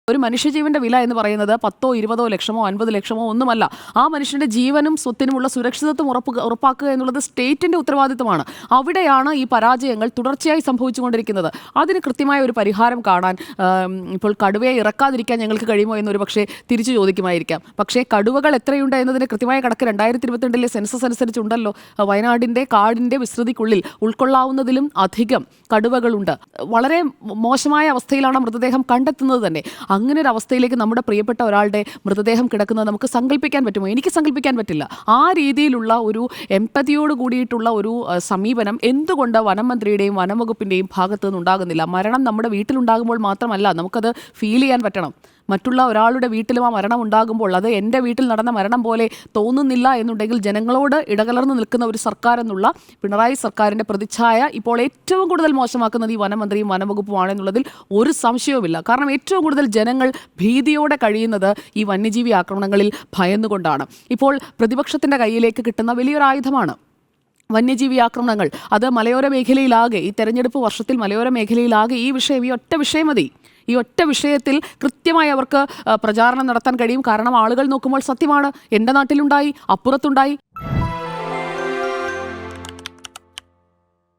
ഒരു മനുഷ്യജീവന്റെ വില എന്ന് പറയുന്നത് 10, 20 ലക്ഷമോ 50 ലക്ഷമോ ഒന്നുമല്ല. ആ മനുഷ്യന്റെ ജീവനും സ്വത്തിനുമുള്ള സുരക്ഷിതത്വം ഉറപ്പാക്കുക എന്നുള്ളത് സ്റ്റേറ്റിന്റെ ഉത്തരവാദിത്തമാണ്. അവിടെയാണ് ഈ പരാജയങ്ങൾ തുടർച്ചയായി സംഭവിച്ചുകൊണ്ടിരിക്കുന്നത്. അതിന് കൃത്യമായ ഒരു പരിഹാരം കാണാൻ ഇപ്പോൾ കടുവയെ ഇറക്കാതിരിക്കാൻ ഞങ്ങൾക്ക് കഴിയുമോ എന്നൊരു പക്ഷേ തിരിച്ചു ചോദിക്കുമായിരിക്കാം. പക്ഷേ കടുവകൾ എത്രയുണ്ട് എന്നതിന് കൃത്യമായ കണക്ക് 2022 സെൻസസ് അനുസരിച്ചുണ്ടല്ലോ. വയനാടിന്റെ കാടിന്റെ വിസ്തൃതിക്കുള്ളിൽ ഉൾക്കൊള്ളാവുന്നതിലും അധികം കടുവകളുണ്ട്. വളരെ മോശമായ അവസ്ഥയിലാണ് മൃതദേഹം കണ്ടെത്തുന്നത് തന്നെ. അങ്ങനെ ഒരു അവസ്ഥയിലേക്ക് നമ്മുടെ പ്രിയപ്പെട്ട ഒരാളുടെ മൃതദേഹം കിടക്കുന്നത് നമുക്ക് സങ്കല്പിക്കാൻ പറ്റുമോ? എനിക്ക് സങ്കല്പിക്കാൻ പറ്റില്ല. ആ രീതിയിലുള്ള ഒരു എംപതിയോട് കൂടിയിട്ടുള്ള ഒരു സമീപനം എന്തുകൊണ്ട് വനം മന്ത്രിയുടെയും വനം വകുപ്പിൻ്റെയും ഭാഗത്തു നിന്നുണ്ടാകുന്നില്ല? മരണം നമ്മുടെ വീട്ടിലുണ്ടാകുമ്പോൾ മാത്രമല്ല, നമുക്കത് ഫീൽ ചെയ്യാൻ പറ്റണം. മറ്റുള്ള ഒരാളുടെ വീട്ടിലും ആ മരണം ഉണ്ടാകുമ്പോൾ അത് എൻ്റെ വീട്ടിൽ നടന്ന മരണം പോലെ തോന്നുന്നില്ല എന്നുണ്ടെങ്കിൽ ജനങ്ങളോട് ഇടകലർന്ന് നിൽക്കുന്ന ഒരു സർക്കാർ എന്നുള്ള പിണറായി സർക്കാരിൻ്റെ പ്രതിച്ഛായ ഇപ്പോൾ ഏറ്റവും കൂടുതൽ മോശമാക്കുന്നത് ഈ വനമന്ത്രിയും വനംവകുപ്പുമാണെന്നുള്ളതിൽ ഒരു സംശയവുമില്ല. കാരണം ഏറ്റവും കൂടുതൽ ജനങ്ങൾ ഭീതിയോടെ കഴിയുന്നത് ഈ വന്യജീവി ആക്രമണങ്ങളിൽ ഭയന്നുകൊണ്ടാണ്. ഇപ്പോൾ പ്രതിപക്ഷത്തിൻ്റെ കയ്യിലേക്ക് കിട്ടുന്ന വലിയൊരു ആയുധമാണ് വന്യജീവി ആക്രമണങ്ങൾ. അത് മലയോര മേഖലയിലാകെ, ഈ തെരഞ്ഞെടുപ്പ് വർഷത്തിൽ മലയോര മേഖലയിലാകെ ഈ ഒറ്റ വിഷയം മതി. ഈ ഒറ്റ വിഷയത്തിൽ കൃത്യമായി അവർക്ക് പ്രചാരണം നടത്താൻ കഴിയും. കാരണം ആളുകൾ നോക്കുമ്പോൾ സത്യമാണ്, എൻ്റെ നാട്ടിലുണ്ടായി, അപ്പുറത്തുണ്ടായി,